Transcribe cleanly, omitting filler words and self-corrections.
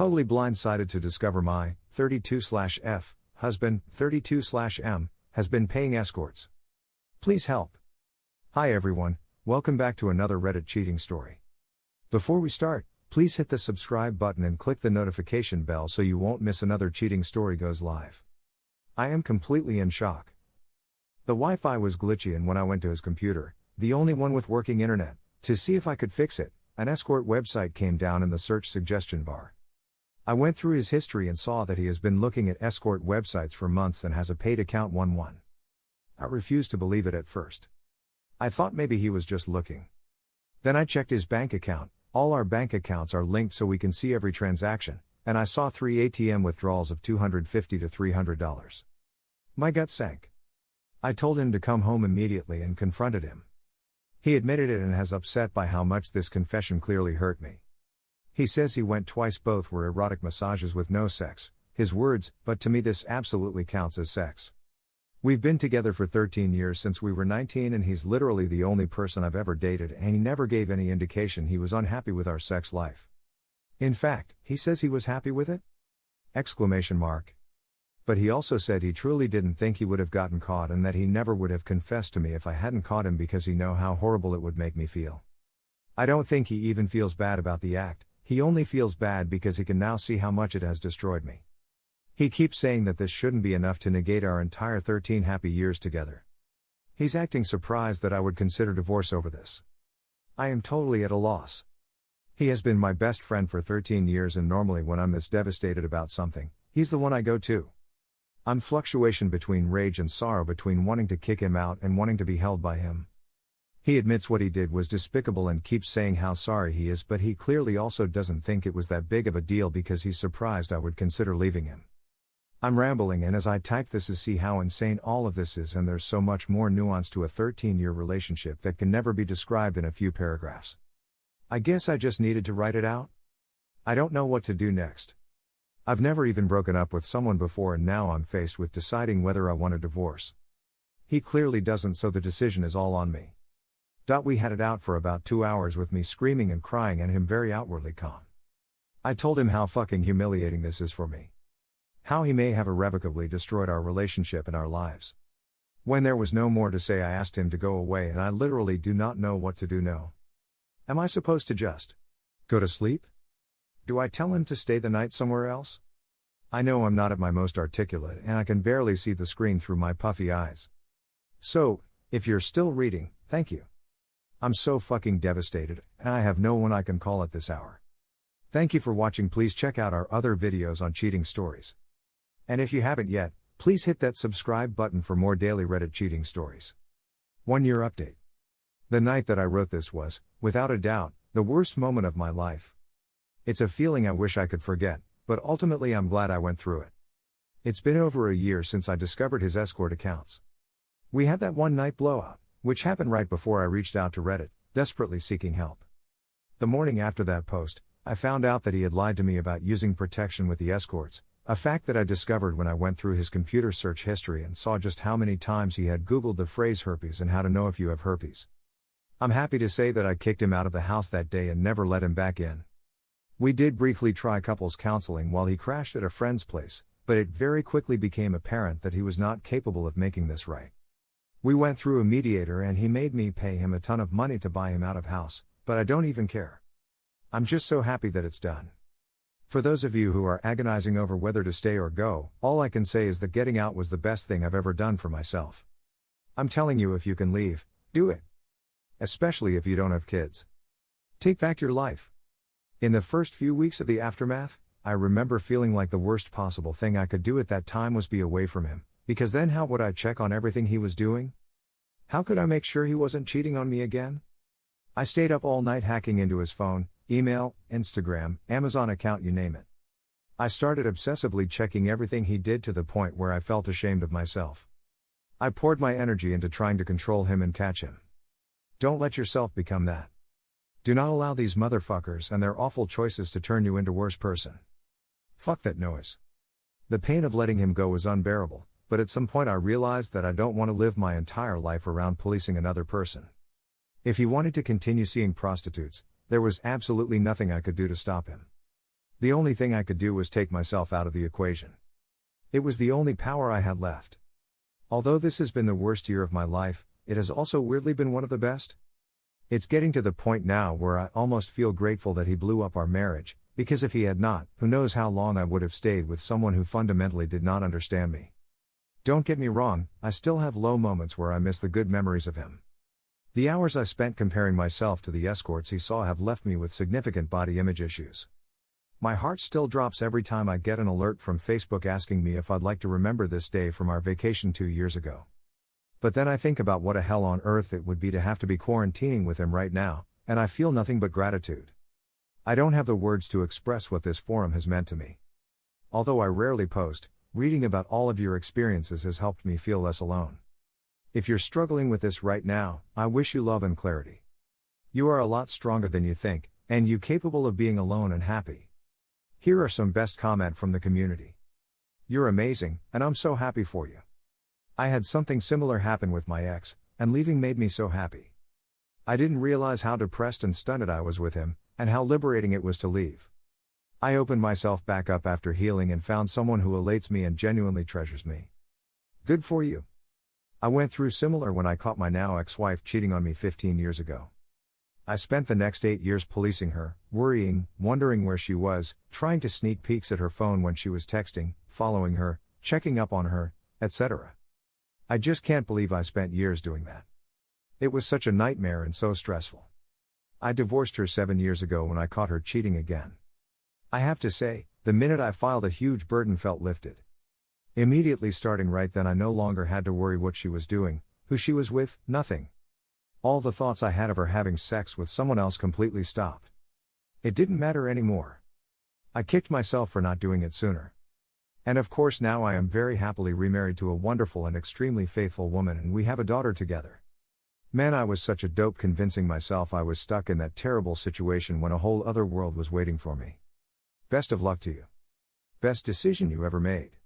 totally blindsided to discover my 32/F husband, 32/M, has been paying escorts. Please help. Hi everyone, welcome back to another Reddit cheating story. Before we start, please hit the subscribe button and click the notification bell so you won't miss another cheating story goes live. I am completely in shock. The Wi-Fi was glitchy, and when I went to his computer, the only one with working internet, to see if I could fix it, an escort website came down in the search suggestion bar. I went through his history and saw that he has been looking at escort websites for months and has a paid account 11. I refused to believe it at first. I thought maybe he was just looking. Then I checked his bank account. All our bank accounts are linked so we can see every transaction, and I saw 3 ATM withdrawals of $250 to $300. My gut sank. I told him to come home immediately and confronted him. He admitted it and has upset by how much this confession clearly hurt me. He says he went twice, both were erotic massages with no sex, his words, but to me this absolutely counts as sex. We've been together for 13 years since we were 19, and he's literally the only person I've ever dated, and he never gave any indication he was unhappy with our sex life. In fact, he says he was happy with it? But he also said he truly didn't think he would have gotten caught, and that he never would have confessed to me if I hadn't caught him because he knew how horrible it would make me feel. I don't think he even feels bad about the act, he only feels bad because he can now see how much it has destroyed me. He keeps saying that this shouldn't be enough to negate our entire 13 happy years together. He's acting surprised that I would consider divorce over this. I am totally at a loss. He has been my best friend for 13 years, and normally when I'm this devastated about something, he's the one I go to. I'm fluctuation between rage and sorrow, between wanting to kick him out and wanting to be held by him. He admits what he did was despicable and keeps saying how sorry he is, but he clearly also doesn't think it was that big of a deal because he's surprised I would consider leaving him. I'm rambling, and as I type this I see how insane all of this is, and there's so much more nuance to a 13-year relationship that can never be described in a few paragraphs. I guess I just needed to write it out. I don't know what to do next. I've never even broken up with someone before, and now I'm faced with deciding whether I want a divorce. He clearly doesn't, so the decision is all on me. We had it out for about 2 hours with me screaming and crying and him very outwardly calm. I told him how fucking humiliating this is for me. How he may have irrevocably destroyed our relationship and our lives. When there was no more to say, I asked him to go away, and I literally do not know what to do now. Am I supposed to just go to sleep? Do I tell him to stay the night somewhere else? I know I'm not at my most articulate, and I can barely see the screen through my puffy eyes. So, if you're still reading, thank you. I'm so fucking devastated, and I have no one I can call at this hour. Thank you for watching. Please check out our other videos on cheating stories. And if you haven't yet, please hit that subscribe button for more daily Reddit cheating stories. 1 year update. The night that I wrote this was, without a doubt, the worst moment of my life. It's a feeling I wish I could forget, but ultimately I'm glad I went through it. It's been over a year since I discovered his escort accounts. We had that one night blowout, which happened right before I reached out to Reddit, desperately seeking help. The morning after that post, I found out that he had lied to me about using protection with the escorts, a fact that I discovered when I went through his computer search history and saw just how many times he had Googled the phrase herpes and how to know if you have herpes. I'm happy to say that I kicked him out of the house that day and never let him back in. We did briefly try couples counseling while he crashed at a friend's place, but it very quickly became apparent that he was not capable of making this right. We went through a mediator and he made me pay him a ton of money to buy him out of house, but I don't even care. I'm just so happy that it's done. For those of you who are agonizing over whether to stay or go, all I can say is that getting out was the best thing I've ever done for myself. I'm telling you, if you can leave, do it. Especially if you don't have kids. Take back your life. In the first few weeks of the aftermath, I remember feeling like the worst possible thing I could do at that time was be away from him, because then how would I check on everything he was doing? How could I make sure he wasn't cheating on me again? I stayed up all night hacking into his phone, email, Instagram, Amazon account, you name it. I started obsessively checking everything he did to the point where I felt ashamed of myself. I poured my energy into trying to control him and catch him. Don't let yourself become that. Do not allow these motherfuckers and their awful choices to turn you into a worse person. Fuck that noise. The pain of letting him go was unbearable, but at some point I realized that I don't want to live my entire life around policing another person. If he wanted to continue seeing prostitutes, there was absolutely nothing I could do to stop him. The only thing I could do was take myself out of the equation. It was the only power I had left. Although this has been the worst year of my life, it has also weirdly been one of the best. It's getting to the point now where I almost feel grateful that he blew up our marriage, because if he had not, who knows how long I would have stayed with someone who fundamentally did not understand me. Don't get me wrong, I still have low moments where I miss the good memories of him. The hours I spent comparing myself to the escorts he saw have left me with significant body image issues. My heart still drops every time I get an alert from Facebook asking me if I'd like to remember this day from our vacation 2 years ago. But then I think about what a hell on earth it would be to have to be quarantining with him right now, and I feel nothing but gratitude. I don't have the words to express what this forum has meant to me. Although I rarely post, reading about all of your experiences has helped me feel less alone. If you're struggling with this right now, I wish you love and clarity. You are a lot stronger than you think, and you capable of being alone and happy. Here are some best comment from the community. You're amazing, and I'm so happy for you. I had something similar happen with my ex, and leaving made me so happy. I didn't realize how depressed and stunted I was with him, and how liberating it was to leave. I opened myself back up after healing and found someone who elates me and genuinely treasures me. Good for you. I went through similar when I caught my now ex-wife cheating on me 15 years ago. I spent the next 8 years policing her, worrying, wondering where she was, trying to sneak peeks at her phone when she was texting, following her, checking up on her, etc. I just can't believe I spent years doing that. It was such a nightmare and so stressful. I divorced her 7 years ago when I caught her cheating again. I have to say, the minute I filed, a huge burden felt lifted. Immediately starting right then, I no longer had to worry what she was doing, who she was with, nothing. All the thoughts I had of her having sex with someone else completely stopped. It didn't matter anymore. I kicked myself for not doing it sooner. And of course now I am very happily remarried to a wonderful and extremely faithful woman, and we have a daughter together. Man, I was such a dope convincing myself I was stuck in that terrible situation when a whole other world was waiting for me. Best of luck to you. Best decision you ever made.